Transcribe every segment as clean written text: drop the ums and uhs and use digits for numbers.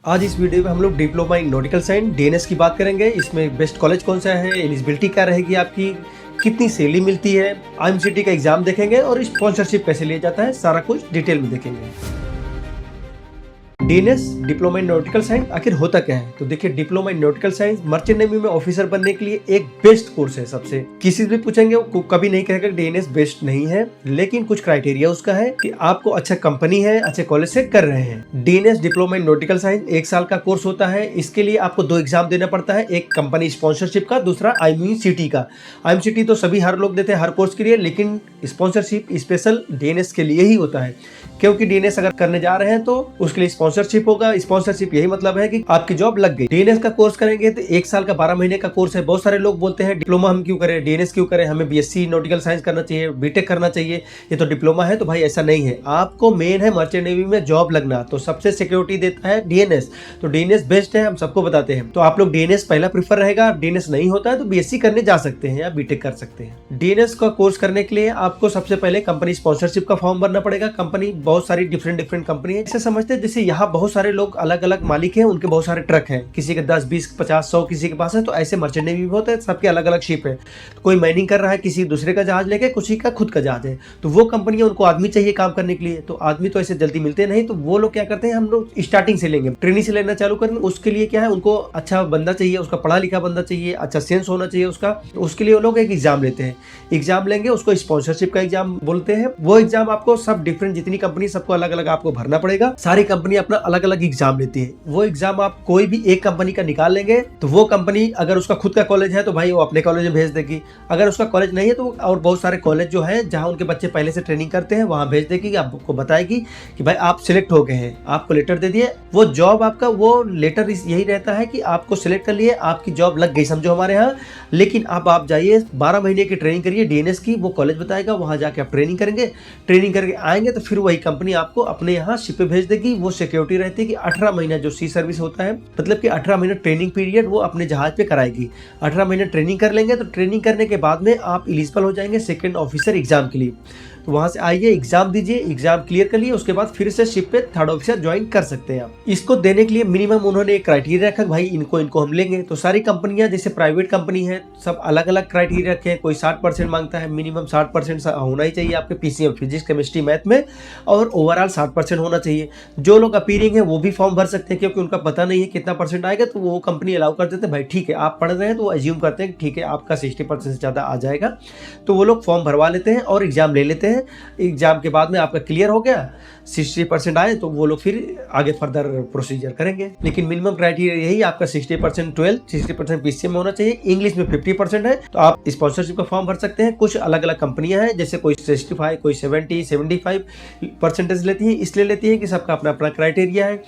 आज इस वीडियो में हम लोग diploma in nautical science DNS की बात करेंगे। इसमें बेस्ट कॉलेज कौन सा है, एलिजिबिलिटी क्या रहेगी आपकी, कितनी सैलरी मिलती है, आईएमसीटी का एग्जाम देखेंगे और स्पॉन्सरशिप कैसे लिया जाता है, सारा कुछ डिटेल में देखेंगे। DNS diploma in nautical science आखिर होता क्या है? तो देखिए, diploma in nautical science merchant navy में ऑफिसर बनने के लिए एक बेस्ट कोर्स है। सबसे किसी से भी पूछेंगे वो कभी नहीं कहेगा डीएनएस बेस्ट नहीं है, लेकिन कुछ क्राइटेरिया उसका है कि आपको अच्छा कंपनी है, अच्छे कॉलेज से कर रहे हैं। DNS diploma in nautical science 1 साल का कोर्स होता है। इसके लिए आपको 2 एग्जाम देना पड़ता है, एक कंपनी स्पॉन्सरशिप का, दूसरा आईएमसीटी का। आईएमसीटी तो सभी हर लोग देते हैं हर कोर्स के लिए, लेकिन स्पॉन्सरशिप स्पेशल डीएनएस के लिए ही होता है, क्योंकि डीएनएस अगर करने जा रहे हैं तो उसके लिए स्पॉन्सरशिप होगा। स्पॉन्सरशिप यही मतलब है कि आपकी जॉब लग गई। डीएनएस का कोर्स करेंगे तो 1 साल का 12 महीने का कोर्स है। बहुत सारे लोग बोलते हैं डिप्लोमा हम क्यों करें, डीएनएस क्यों करें, हमें बीएससी नॉटिकल साइंस करना चाहिए, बीटेक करना चाहिए, ये तो डिप्लोमा है। तो भाई ऐसा नहीं है, आपको मेन है मर्चेंट नेवी में जॉब लगना, तो सबसे सिक्योरिटी देता है डीएनएस। तो डीएनएस बेस्ट है, हम सबको बताते हैं। तो आप लोग डीएनएस पहला प्रीफर रहेगा। डीएनएस नहीं होता है तो बीएससी करने जा सकते हैं या बीटेक कर सकते हैं। डीएनएस का कोर्स करने के लिए आपको सबसे पहले कंपनी स्पॉन्सरशिप का फॉर्म भरना पड़ेगा। कंपनी बहुत सारी डिफरेंट कंपनी है। ऐसे समझते हैं जैसे यहाँ बहुत सारे लोग अलग अलग मालिक हैं, उनके बहुत सारे ट्रक हैं, किसी के 10, 20, 50, 100 किसी के पास है। तो ऐसे मर्चेंट नेवी भी होता है, सबके अलग अलग शिप है। तो कोई माइनिंग कर रहा है, किसी दूसरे का जहाज लेके, किसी का खुद का जहाज है। तो वो कंपनी, उनको आदमी चाहिए काम करने के लिए। तो आदमी तो ऐसे जल्दी मिलते नहीं, तो वो लोग क्या करते हैं, हम लोग स्टार्टिंग से लेंगे, ट्रेनिंग से लेना चालू करेंगे। उसके लिए क्या है, उनको अच्छा बंदा चाहिए, उसका पढ़ा लिखा बंदा चाहिए, अच्छा सेंस होना चाहिए उसका। तो उसके लिए वो लोग एक एग्जाम लेते हैं। एग्जाम लेंगे, उसको स्पॉन्सरशिप का एग्जाम बोलते हैं। वो एग्जाम आपको सब डिफरेंट, जितनी कंपनी सबको अलग अलग आपको भरना पड़ेगा। सारी कंपनी अपना अलग अलग एग्जाम लेती है। वो एग्जाम आप कोई भी एक कंपनी का निकाल लेंगे, तो वो कंपनी अगर उसका खुद का कॉलेज है तो भाई वो अपने कॉलेज में भेज देगी। अगर उसका कॉलेज नहीं है तो और बहुत सारे कॉलेज जो है जहां उनके बच्चे पहले से ट्रेनिंग करते हैं वहां भेज देगी। आपको बताएगी कि भाई आप सिलेक्ट हो गए हैं, आपको लेटर दे दिए। वो जॉब आपका, वो लेटर यही रहता है कि आपको सिलेक्ट कर लिए, आपकी जॉब लग गई समझो हमारे यहाँ। लेकिन अब आप जाइए 12 महीने की ट्रेनिंग करिए डीएनएस की, वो कॉलेज बताएगा, वहां जाके आप ट्रेनिंग करेंगे। ट्रेनिंग करके आएंगे तो फिर वही कंपनी आपको अपने यहाँ शिप पे भेज देगी। वो सिक्योरिटी रहती है कि 18 महीना जो सी सर्विस होता है, मतलब कि 18 महीना ट्रेनिंग पीरियड वो अपने जहाज पे कराएगी। 18 महीने ट्रेनिंग कर लेंगे तो ट्रेनिंग करने के बाद में आप एलिजिबल हो जाएंगे सेकंड ऑफिसर एग्जाम के लिए। तो वहां से आइए, एग्जाम दीजिए, एग्जाम क्लियर कर लिए, उसके बाद फिर से शिप पे 3rd ऑफिसर ज्वाइन कर सकते हैं आप। इसको देने के लिए मिनिमम उन्होंने एक क्राइटेरिया रखा, भाई इनको हम लेंगे। तो सारी कंपनियां, जैसे प्राइवेट कंपनी है, सब अलग अलग क्राइटेरिया रखे हैं। कोई 60% मांगता है, मिनिमम 60% होना ही चाहिए आपके पीसीएम फिजिक्स केमिस्ट्री मैथ में, और ओवरऑल 60% होना चाहिए। जो लोग अपीयरिंग है वो भी फॉर्म भर सकते हैं, क्योंकि उनका पता नहीं है कितना परसेंट आएगा, तो वो कंपनी अलाउ कर देते हैं, भाई ठीक है आप पढ़ रहे हैं, तो वो एज्यूम करते हैं ठीक है आपका 60% से ज़्यादा आ जाएगा। तो वो लोग फॉर्म भरवा लेते हैं और एग्जाम ले लेते हैं। एग्जाम के बाद में आपका क्लियर हो गया, 60% आए, तो वो लोग फिर आगे फर्दर प्रोसीजर करेंगे। लेकिन मिनिमम क्राइटेरिया यही, आपका 60% 12, 60% पीसीएम में होना चाहिए। इंग्लिश में 50% है, तो आप स्पॉन्सरशिप का फॉर्म भर सकते हैं। कुछ अलग अलग कंपनियां हैं, जैसे कोई 65, कोई 70, 75% लेती है। इसलिए लेती है कि सबका अपना अपना क्राइटेरिया है।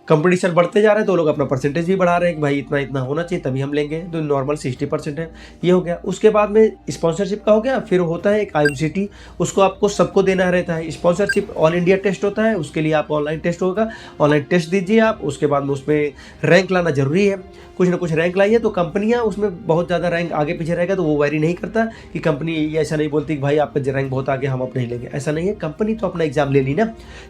कंपटीशन बढ़ते जा रहे हैं तो लोग अपना परसेंटेज भी बढ़ा रहे हैं कि भाई इतना इतना होना चाहिए तभी हम लेंगे। तो नॉर्मल 60% है, ये हो गया। उसके बाद में स्पॉन्सरशिप का हो गया, फिर होता है एक आईएमसीटी, उसको आपको सबको देना रहता है। स्पॉन्सरशिप ऑल इंडिया टेस्ट होता है, उसके लिए आप ऑनलाइन टेस्ट होगा, ऑनलाइन टेस्ट दीजिए आप। उसके बाद में उसमें रैंक लाना जरूरी है, कुछ ना कुछ रैंक लाइए। तो कंपनियां उसमें बहुत ज़्यादा रैंक आगे पीछे रहेगा तो वो वैरी नहीं करता कि कंपनी ऐसा नहीं बोलती कि भाई आपका रैंक बहुत आगे हम अब नहीं लेंगे, ऐसा नहीं है। कंपनी तो अपना एग्जाम ले ली ना,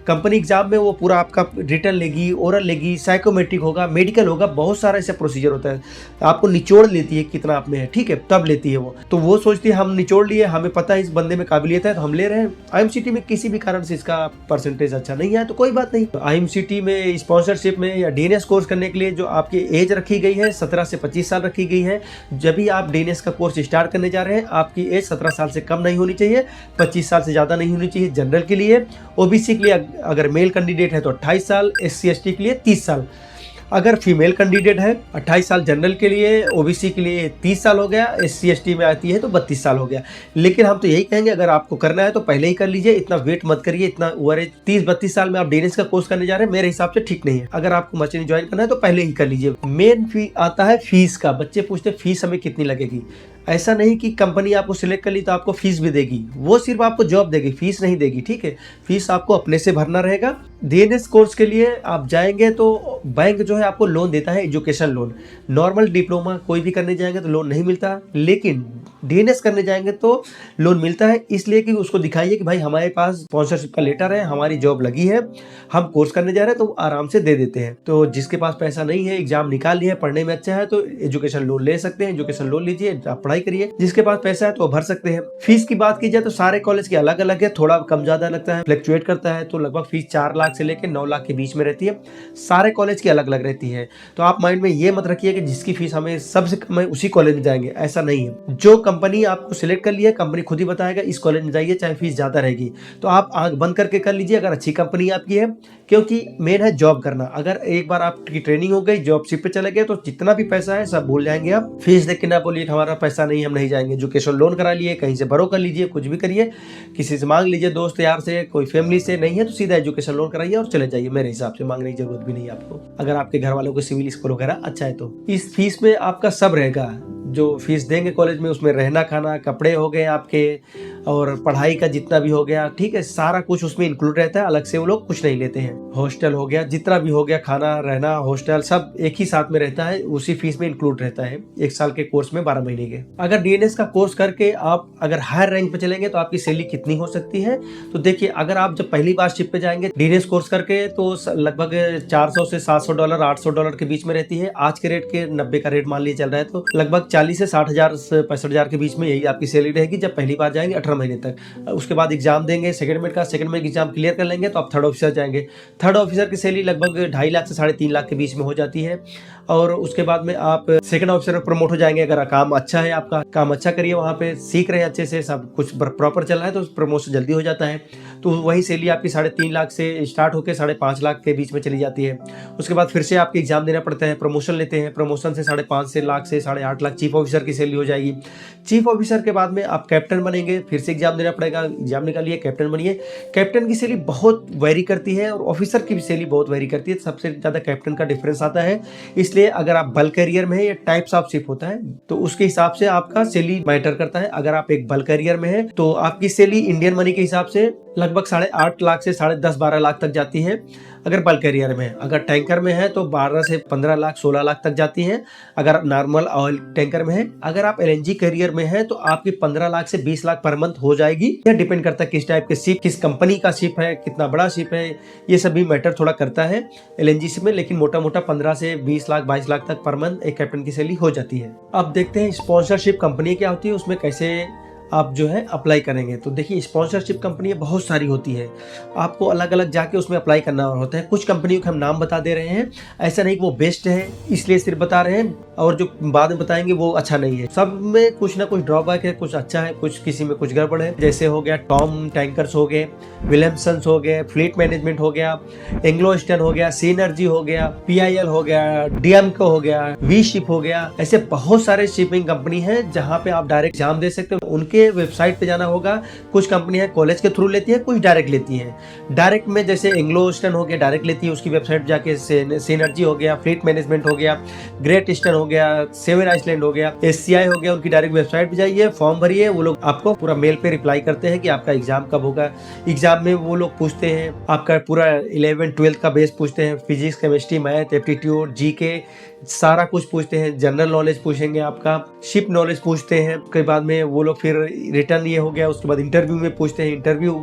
कंपनी एग्जाम में वो पूरा आपका रिटर्न लेगी, ओरल लेगी, साइकोमेट्रिक होगा, मेडिकल होगा, बहुत सारा ऐसा प्रोसीजर होता है। आपको निचोड़ लेती है कितना आप में है, ठीक है, तब लेती है वो। तो वो सोचती है हम निचोड़ लिए, हमें पता है इस बंदे में काबिलियत है तो हम ले रहे हैं। आईएमसीटी में किसी भी कारण से इसका परसेंटेज अच्छा नहीं है तो कोई बात नहीं। तो आईएमसीटी में स्पॉन्सरशिप में या डीएनएस कोर्स करने के लिए जो आपकी एज रखी गई है 17 से 25 साल रखी गई है। जब भी आप डीएनएस का कोर्स स्टार्ट करने जा रहे हैं, आपकी एज 17 साल से कम नहीं होनी चाहिए, 25 साल से ज़्यादा नहीं होनी चाहिए जनरल के लिए। ओबीसी के लिए अगर मेल कैंडिडेट है तो 28 साल, एससी एसटी के लिए 30 साल। अगर फीमेल कैंडिडेट है 28 साल जनरल के लिए, ओबीसी के लिए 30 साल हो गया, एससी एसटी में आती है तो 32 साल हो गया। लेकिन हम तो यही कहेंगे अगर आपको करना है तो पहले ही कर लीजिए, इतना वेट मत करिए। इतना ओवर एज 30-32 साल में आप डीएनएस का कोर्स करने जा रहे हैं, मेरे हिसाब से ठीक नहीं है। अगर आपको मर्चेंट ज्वाइन करना है तो पहले ही कर लीजिए। मेन फी आता है फीस का। बच्चे पूछते फीस हमें कितनी लगेगी। ऐसा नहीं कि कंपनी आपको सिलेक्ट कर ली तो आपको फीस भी देगी, वो सिर्फ आपको जॉब देगी, फीस नहीं देगी, ठीक है। फीस आपको अपने से भरना रहेगा। डीएनएस कोर्स के लिए आप जाएंगे तो बैंक जो है आपको लोन देता है, एजुकेशन लोन। नॉर्मल डिप्लोमा कोई भी करने जाएंगे तो लोन नहीं मिलता, लेकिन डीएनएस करने जाएंगे तो लोन मिलता है। इसलिए कि उसको दिखाइए कि भाई हमारे पास स्पॉन्सरशिप का लेटर है, हमारी जॉब लगी है, हम कोर्स करने जा रहे हैं, तो आराम से दे देते हैं। तो जिसके पास पैसा नहीं है, एग्जाम निकाल लिया है, पढ़ने में अच्छा है तो एजुकेशन लोन ले सकते हैं। एजुकेशन लोन लीजिए, आप पढ़ाई करिए। जिसके पास पैसा है तो वो भर सकते हैं। फीस की बात की जाए तो सारे कॉलेज की अलग अलग है, थोड़ा कम ज्यादा लगता है, फ्लक्चुएट करता है। तो लगभग फीस 4 लाख से लेकर 9 लाख के बीच में रहती है। सारे कॉलेज की अलग अलग रहती है। तो आप माइंड में ये मत रखिए कि जिसकी फीस हमें सबसे कम है उसी कॉलेज में जाएंगे, ऐसा नहीं है। जो कंपनी आपको सिलेक्ट कर लिया है, कंपनी खुद ही बताएगा इस कॉलेज में जाइए, चाहे फीस ज्यादा रहेगी। तो आप आंख बंद करके कर लीजिए अगर अच्छी कंपनी आपकी है, क्योंकि मेन है जॉब करना। अगर एक बार आपकी ट्रेनिंग हो गई, जॉब शिप पे चले गए, तो जितना भी पैसा है सब भूल जाएंगे आप। फीस देख के ना बोलिए हमारा पैसा नहीं, हम नहीं जाएंगे। एजुकेशन लोन करा लिए, कहीं से बोरो कर लीजिए, कुछ भी करिए, किसी से मांग लीजिए, दोस्त यार से, कोई फैमिली से। नहीं है तो सीधा एजुकेशन लोन कराइए और चले जाइए। मेरे हिसाब से मांगने की जरूरत भी नहीं है आपको, अगर आपके घर वालों को सिविल स्कोर वगैरह अच्छा है तो। इस फीस में आपका सब रहेगा, जो फीस देंगे कॉलेज में उसमें रहना खाना, कपड़े हो गए आपके, और पढ़ाई का जितना भी हो गया, ठीक है, सारा कुछ उसमें इंक्लूड रहता है। अलग से वो लोग कुछ नहीं लेते हैं। हॉस्टल हो गया, जितना भी हो गया, खाना रहना, हॉस्टल सब एक ही साथ में रहता है, उसी फीस में इंक्लूड रहता है। 1 साल के कोर्स में 12 महीने के। अगर डीएनएस का कोर्स करके आप अगर हायर रैंक पे चलेंगे तो आपकी सैलरी कितनी हो सकती है, तो देखिए, अगर आप जब पहली बार शिप पे जाएंगे डीएनएस कोर्स करके, तो लगभग $400 से $700, $800 के बीच में रहती है। आज के रेट के 90 का रेट मान लिया चल रहा है, तो लगभग 40 से 60,000 से 65,000 के बीच में यही आपकी सैलरी रहेगी जब पहली बार जाएंगे 18 महीने तक। उसके बाद एग्जाम देंगे सेकंड में एग्जाम क्लियर कर लेंगे तो आप थर्ड ऑफिसर जाएंगे। थर्ड ऑफिसर की सैलरी लगभग 2.5 लाख से 3.5 लाख के बीच में हो जाती है। और उसके बाद में आप सेकंड ऑफिसर में प्रमोट हो जाएंगे अगर काम अच्छा है, आपका काम अच्छा करिए, वहाँ पे सीख रहे हैं अच्छे से, सब कुछ प्रॉपर चल रहा है तो प्रमोशन जल्दी हो जाता है। तो वही सैलरी आपकी 3.5 लाख से स्टार्ट होकर 5.5 लाख के बीच में चली जाती है। उसके बाद फिर से आपके एग्जाम देना पड़ता है, प्रमोशन लेते हैं, प्रमोशन से 5.5 लाख से 8.5 लाख चीफ ऑफिसर की सैलरी हो जाएगी। चीफ ऑफिसर के बाद में आप कैप्टन बनेंगे, फिर से एग्जाम देना पड़ेगा, एग्जाम निकालिए, कैप्टन बनिए। कैप्टन की सैलरी बहुत वेरी करती है और ऑफिसर की भी सैलरी बहुत वेरी करती है। सबसे ज्यादा कैप्टन का डिफरेंस आता है। इसलिए अगर आप बल्क कैरियर में है, ये टाइप्स ऑफ शिप होता है, तो उसके हिसाब से आपका सैलरी मैटर करता है। अगर आप एक बल्क कैरियर में है तो आपकी सैलरी इंडियन मनी के हिसाब से लगभग 8.5 लाख से 10.5-12 लाख तक जाती है अगर बल्क कैरियर में है। अगर टैंकर में है तो 12 से 15 लाख 16 लाख तक जाती है अगर नॉर्मल ऑयल टैंकर में है। अगर आप एलएनजी कैरियर में है तो आपकी 15 लाख से 20 लाख पर मंथ हो जाएगी। यह डिपेंड करता है किस टाइप के शिप, किस कंपनी का शिप है, कितना बड़ा शिप है, ये सब भी मैटर थोड़ा करता है एलएनजी शिप में। लेकिन मोटा मोटा 15 से 20 लाख 22 लाख तक पर मंथ एक कैप्टन की सैलरी हो जाती है। अब देखते हैं स्पॉन्सरशिप कंपनी क्या होती है, उसमें कैसे आप जो है अप्लाई करेंगे। तो देखिए, स्पॉन्सरशिप कंपनी बहुत सारी होती है, आपको अलग अलग जाके उसमें अप्लाई करना होता है। कुछ कंपनियों के हम नाम बता दे रहे हैं, ऐसा नहीं कि वो बेस्ट है इसलिए सिर्फ बता रहे हैं, और जो बाद में बताएंगे वो अच्छा नहीं है। सब में कुछ ना कुछ ड्रॉबैक है, कुछ अच्छा है, कुछ किसी में कुछ गड़बड़ है। जैसे हो गया टॉम टैंकर्स हो गए, विलियमसन हो गए, फ्लीट मैनेजमेंट हो गया, एंग्लो ईस्टर्न हो गया, सीनर्जी हो गया, पीआईएल हो गया, डीएमको हो गया, वी शिप हो गया। ऐसे बहुत सारे शिपिंग कंपनी है जहाँ पे आप डायरेक्ट एग्जाम दे सकते हो। उनके वेबसाइट पे जाना होगा। कुछ कंपनियां कॉलेज के थ्रू लेती है, कुछ डायरेक्ट लेती हैं। डायरेक्ट में जैसे एंग्लो ईस्टर्न हो गया, डायरेक्ट लेती है, उसकी वेबसाइट जाके सीनर्जी हो गया, फ्लीट मैनेजमेंट हो गया, ग्रेट ईस्टर्न हो गया, सेवन आइसलैंड हो गया, एससीआई हो गया, उनकी डायरेक्ट वेबसाइट पे जाइए, फॉर्म भरिए, वो लोग आपको पूरा मेल पे रिप्लाई करते हैं कि आपका एग्जाम कब होगा। एग्जाम में वो लोग पूछते हैं आपका पूरा 11-12 का बेस पूछते हैं, physics, chemistry, math, aptitude, GK, सारा कुछ पूछते हैं। जनरल नॉलेज पूछेंगे, आपका शिप नॉलेज पूछते हैं। उसके बाद में वो लोग फिर रिटर्न ये हो गया, उसके बाद इंटरव्यू में पूछते हैं, इंटरव्यू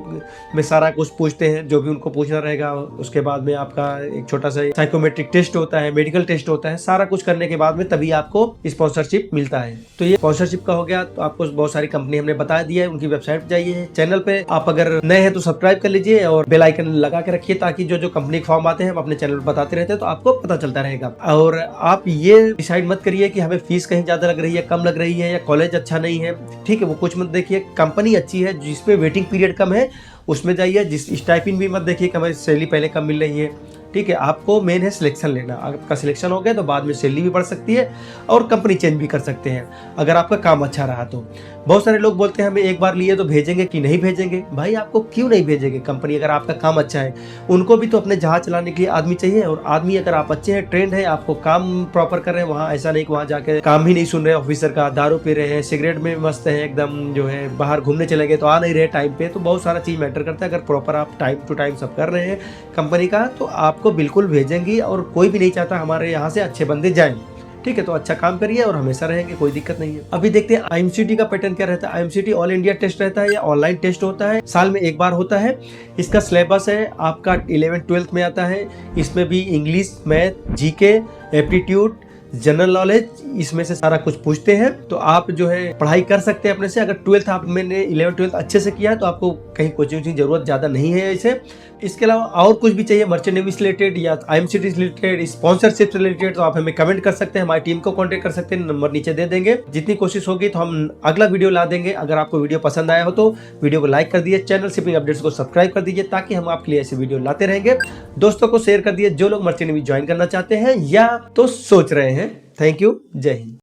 में सारा कुछ पूछते हैं जो भी उनको पूछना रहेगा। उसके बाद में आपका एक छोटा सा साइकोमेट्रिक टेस्ट होता है, मेडिकल टेस्ट होता है। सारा कुछ करने के बाद में तभी आपको स्पॉन्सरशिप मिलता है। तो ये स्पॉन्सरशिप का हो गया। तो आपको बहुत सारी कंपनी हमने बता दिया है, उनकी वेबसाइट पे जाइए। चैनल पे आप अगर नए हैं तो सब्सक्राइब कर लीजिए और बेल आइकन लगा के रखिए, ताकि जो कंपनी के फॉर्म आते हैं हम अपने चैनल पर बताते रहते हैं, तो आपको पता चलता रहेगा। और आप ये डिसाइड मत करिए कि हमें फीस कहीं ज्यादा लग रही है, कम लग रही है, या कॉलेज अच्छा नहीं है, ठीक है, वो कुछ मत देखिए। कंपनी अच्छी है जिसपे वेटिंग पीरियड कम है उसमें जाइए। जिस स्टाइपेंड भी मत देखिए कि हमारी सैलरी पहले कम मिल रही है, ठीक है, आपको मेन है सिलेक्शन लेना। आपका सिलेक्शन हो गया तो बाद में सैलरी भी बढ़ सकती है और कंपनी चेंज भी कर सकते हैं अगर आपका काम अच्छा रहा तो। बहुत सारे लोग बोलते हैं हमें एक बार लिए तो भेजेंगे कि नहीं भेजेंगे। भाई आपको क्यों नहीं भेजेंगे कंपनी, अगर आपका काम अच्छा है। उनको भी तो अपने जहाज चलाने के लिए आदमी चाहिए, और आदमी अगर आप अच्छे हैं, ट्रेंड है, आपको काम प्रॉपर कर रहे हैं, वहाँ ऐसा नहीं कि वहाँ जाके काम ही नहीं सुन रहे ऑफिसर का, दारू पी रहे हैं, सिगरेट में मस्त है एकदम, जो है बाहर घूमने चले गए तो आ नहीं रहे टाइम पे। तो बहुत सारा चीज मैटर करता है। अगर प्रॉपर आप टाइम टू टाइम सब कर रहे हैं कंपनी का तो आपको बिल्कुल भेजेंगी, और कोई भी नहीं चाहता हमारे यहाँ से अच्छे बंदे जाएं। ठीक है, तो अच्छा काम करिए और हमेशा रहेंगे, कोई दिक्कत नहीं है। अभी देखते हैं आईएमसीटी का पैटर्न क्या रहता है। आईएमसीटी ऑल इंडिया टेस्ट रहता है या ऑनलाइन टेस्ट होता है, साल में एक बार होता है। इसका सिलेबस है आपका 11th-12th में आता है। इसमें भी English, math, GK, aptitude, general knowledge, इसमें से सारा कुछ पूछते हैं। तो आप जो है पढ़ाई कर सकते हैं अपने से। अगर 12th आप मैंने 11th-12th अच्छे से किया है तो आपको कहीं कोचिंग की जरूरत ज्यादा नहीं है इसे। इसके अलावा और कुछ भी चाहिए मर्चेंट नेवी से रिलेटेड या आईएमसीटी से रिलेटेड, स्पॉन्सरशिप से रिलेटेड, तो आप हमें कमेंट कर सकते हैं, हमारी टीम को कॉन्टेक्ट कर सकते हैं, नंबर नीचे दे देंगे। जितनी कोशिश होगी तो हम अगला वीडियो ला देंगे। अगर आपको वीडियो पसंद आया हो तो वीडियो को लाइक कर दीजिए, चैनल शिपिंग अपडेट्स को सब्सक्राइब कर दीजिए, ताकि हम आपके लिए ऐसे वीडियो लाते रहेंगे। दोस्तों को शेयर कर दिए जो लोग मर्चेंट नेवी ज्वाइन करना चाहते हैं या तो सोच रहे हैं। थैंक यू, जय हिंद।